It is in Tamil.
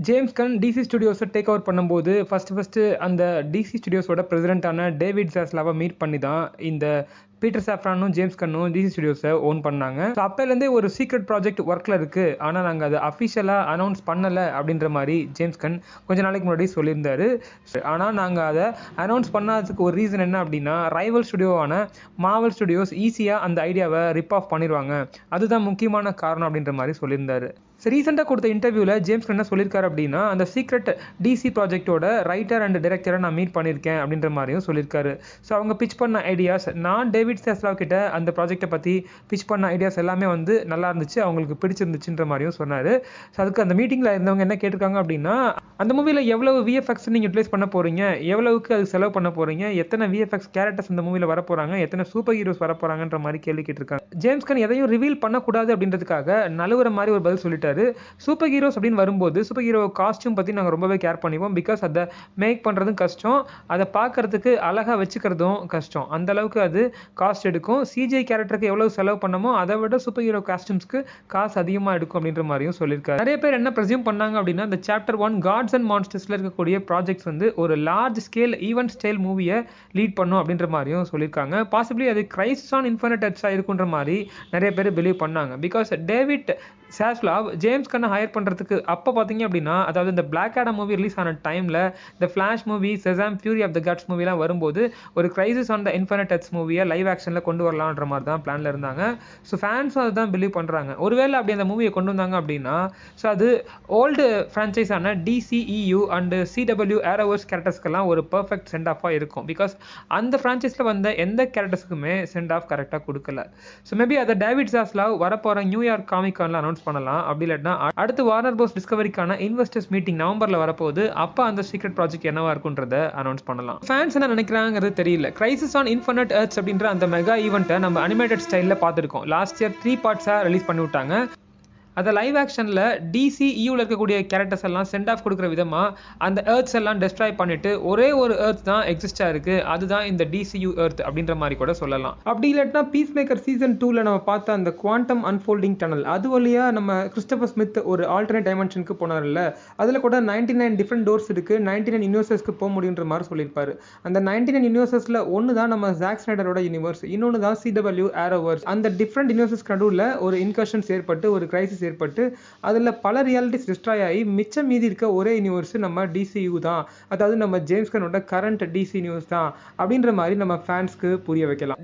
ஜேம்ஸ் கன் டிசி ஸ்டுடியோஸை டேக் ஓவர் பண்ணும்போது ஃபஸ்ட்டு அந்த டிசி ஸ்டுடியோஸோட பிரசிடென்ட்டான டேவிட் சாஸ்லாவை மீட் பண்ணி தான் இந்த பீட்டர் சாஃப்ரானும் ஜேம்ஸ் கன்னும் டிசி ஸ்டுடியோஸை ஓன் பண்ணாங்க. ஸோ அப்போலேருந்தே ஒரு சீக்ரெட் ப்ராஜெக்ட் ஒர்க்கில் இருக்குது, ஆனால் நாங்கள் அதை அஃபிஷியலாக அனௌன்ஸ் பண்ணலை அப்படின்ற மாதிரி ஜேம்ஸ் கன் கொஞ்ச நாளைக்கு முன்னாடி சொல்லியிருந்தாரு. ஆனால் நாங்கள் அதை அனௌன்ஸ் பண்ணாததுக்கு ஒரு ரீசன் என்ன அப்படின்னா, ரைவல் ஸ்டுடியோவான மார்வல் ஸ்டுடியோஸ் ஈஸியாக அந்த ஐடியாவை ரிப் ஆஃப் பண்ணிடுவாங்க, அதுதான் முக்கியமான காரணம் அப்படின்ற மாதிரி சொல்லியிருந்தாரு. ஸோ ரீசெண்டாக கொடுத்த இன்டர்வியூவில் ஜேம்ஸ் கன் என்ன சொல்லியிருக்காரு அப்படின்னா, அந்த சீக்ரெட் டிசி ப்ராஜெக்டோட ரைட்டர் அண்ட் டைரக்டரை நான் மீட் பண்ணியிருக்கேன் அப்படின்ற மாதிரியும் சொல்லியிருக்காரு. ஸோ அவங்க பிச் பண்ண ஐடியாஸ், நான் டேவிட் சாஸ்லாவ் கிட்ட அந்த ப்ராஜெக்டை பற்றி பிச் பண்ண ஐடியாஸ் எல்லாமே வந்து நல்லா இருந்துச்சு, அவங்களுக்கு பிடிச்சிருந்துச்சுன்ற மாதிரியும் சொன்னார். ஸோ அதுக்கு அந்த மீட்டிங்கில் இருந்தவங்க என்ன கேட்டிருக்காங்க அப்படின்னா, அந்த மூவியில் எவ்வளவு விஎஃப்எக்ஸ் நீங்கள் யூட்டிலைஸ் பண்ண போகிறீங்க, எவ்வளவுக்கு அது செலவு பண்ண போகிறீங்க, எத்தனை விஎஃப்எக்ஸ் கேரக்டர்ஸ் இந்த மூவியில் வர போகிறாங்க, எத்தனை சூப்பர் ஹீரோஸ் வர போகிறாங்கன்ற மாதிரி கேள்வி கேட்டிருக்காங்க. ஜேம்ஸ் கன் எதையும் ரிவீல் பண்ணக்கூடாது அப்படின்றதுக்காக நழுவுற மாதிரி ஒரு பதில் சொல்லிட்டாரு. சூப்பர் ஹீரோஸ் அப்படின்னு வரும்போது சூப்பர் ஹீரோ காஸ்டியூம் பற்றி நாங்கள் ரொம்பவே கேர் பண்ணிப்போம், பிகாஸ் அதை மேக் பண்ணுறதும் கஷ்டம், அதை பார்க்கறதுக்கு அழகாக வச்சுக்கிறதும் கஷ்டம், அந்த அளவுக்கு அது காஸ்ட் எடுக்கும். சிஜிஐ கேரக்டருக்கு எவ்வளவு செலவு பண்ணமோ அதை விட சூப்பர் ஹீரோ காஸ்டியூம்ஸ்க்கு காசு அதிகமாக எடுக்கும் அப்படின்ற மாதிரியும் சொல்லியிருக்காரு. நிறைய பேர் என்ன ப்ரெஸ்யூம் பண்ணாங்க அப்படின்னா, இந்த சாப்டர் 1 காட்ஸ் அண்ட் மான்ஸ்டர்ஸில் இருக்கக்கூடிய ப்ராஜெக்ட்ஸ் வந்து ஒரு லார்ஜ் ஸ்கேல் ஈவென்ட் ஸ்டைல் மூவியை லீட் பண்ணும் அப்படின்ற மாதிரியும் சொல்லியிருக்காங்க. பாசிபிளி அது கிரைசிஸ் ஆன் இன்ஃபினிட் எர்த்ஸாக இருக்குன்ற மாதிரி நிறைய பேர் பிலீவ் பண்ணாங்க. பிகாஸ் டேவிட் சாஸ்லாவ் ஜேம்ஸ் கன்னை ஹையர் பண்ணுறதுக்கு அப்போ பார்த்தீங்க அப்படின்னா, அதாவது இந்த பிளாக் ஆடம் மூவி ரிலீஸ் ஆன டைமில் இந்த flash movie, Shazam, fury of the gods மூவிலாம் வரும்போது ஒரு crisis on the infinite earths மூவியை லைவ் ஆக்ஷனில் கொண்டு வரலான்ற மாதிரி தான் பிளானில் இருந்தாங்க. ஸோ ஃபேன்ஸும் அதை தான் பிலீவ் பண்ணுறாங்க. ஒருவேளை அப்படி அந்த மூவியை கொண்டு வந்தாங்க அப்படின்னா, ஸோ அது ஓல்டு ஃப்ரான்ச்சைஸான டிசிஇயூ அண்ட் சிடபிள்யூ ஏரோவர்ஸ் கேரக்டர்ஸ்க்கெல்லாம் ஒரு பர்ஃபெக்ட் சென்ட் ஆஃபாக இருக்கும். பிகாஸ் அந்த ஃப்ரான்ச்சைஸில் வந்த எந்த கேரக்டர்ஸுக்குமே சென்ட் ஆஃப் கரெக்டாக கொடுக்கல. ஸோ மேபி அதை டேவிட் சாஸ்லாவ் வரப்போகிற நியூயார்க் காமிக் கானில் அனௌன்ஸ் பண்ணலாம். அப்படி இல்லாட்டினா அடுத்து வார்னர் ப்ரோஸ் டிஸ்கவரிக்கான இன்வெஸ்டர்ஸ் மீட்டிங் நவம்பரில் வரப்போகுது, அப்போ அந்த சீக்ரெட் ப்ராஜெக்ட் என்னவா இருக்குன்றதை அனௌன்ஸ் பண்ணலாம். ஃபேன்ஸ் என்ன நினைக்கிறாங்கிறது தெரியல. கிரைசிஸ் ஆன் இன்ஃபினிட் எர்த்ஸ் அப்படின்ற அந்த மெகா ஈவெண்ட்டை நம்ம அனிமேட்டட் ஸ்டைலில் பார்த்துருக்கோம். லாஸ்ட் இயர் 3 பார்ட்ஸாக ரிலீஸ் பண்ணி விட்டாங்க. அதை லைவ் ஆக்ஷனில் டிசிஇயூவில் இருக்கக்கூடிய கேரக்டர்ஸ் எல்லாம் சென்ட் ஆஃப் கொடுக்குற விதமாக அந்த எர்த்ஸ் எல்லாம் டெஸ்ட்ராய் பண்ணிட்டு ஒரே ஒரு எர்த் தான் எக்ஸிஸ்டாக இருக்குது, அதுதான் இந்த டிசியூ எர்த் அப்படின்ற மாதிரி கூட சொல்லலாம். அப்படி இல்லாட்டினா பீஸ் மேக்கர் சீசன் 2ல் நம்ம பார்த்த அந்த குவாண்டம் அன்ஃபோல்டிங் டனல், அது வழியாக நம்ம கிறிஸ்டோபர் ஸ்மித் ஒரு ஆல்டர்னேட் டைமென்ஷனுக்கு போனார்ல, அதில் கூட 99 டிஃப்ரெண்ட் டோர்ஸ் இருக்குது, 99 யூனிவர்சஸ்க்கு போக முடியுன்ற மாதிரி சொல்லியிருப்பாரு. அந்த 99 யூனிவர்சஸில் ஒன்று தான் நம்ம ஜாக் ஸ்னைடரோட யூனிவர்ஸ், இன்னொன்று தான் சிடபிள்யூ ஏரோவர்ஸ். அந்த டிஃப்ரெண்ட் யூனிவர்சஸ்க்கு நடுவில் ஒரு இன்கர்ஷன்ஸ் ஏற்பட்டு ஒரு கிரைசிஸ் ஏற்பட்டு அதில் பல ரியாலிட்டிஸ் டிஸ்ட்ராய் ஆகி மிச்சம் மீதி இருக்க ஒரே யூனிவர்ஸ் நம்ம டிசியூ தான், அதாவது நம்ம ஜேம்ஸ் கன்னோட கரண்ட் டிசி யூனிவர்ஸ் தான் அப்படின்ற மாதிரி நம்ம ஃபேன்ஸ்க்கு புரிய வைக்கலாம்.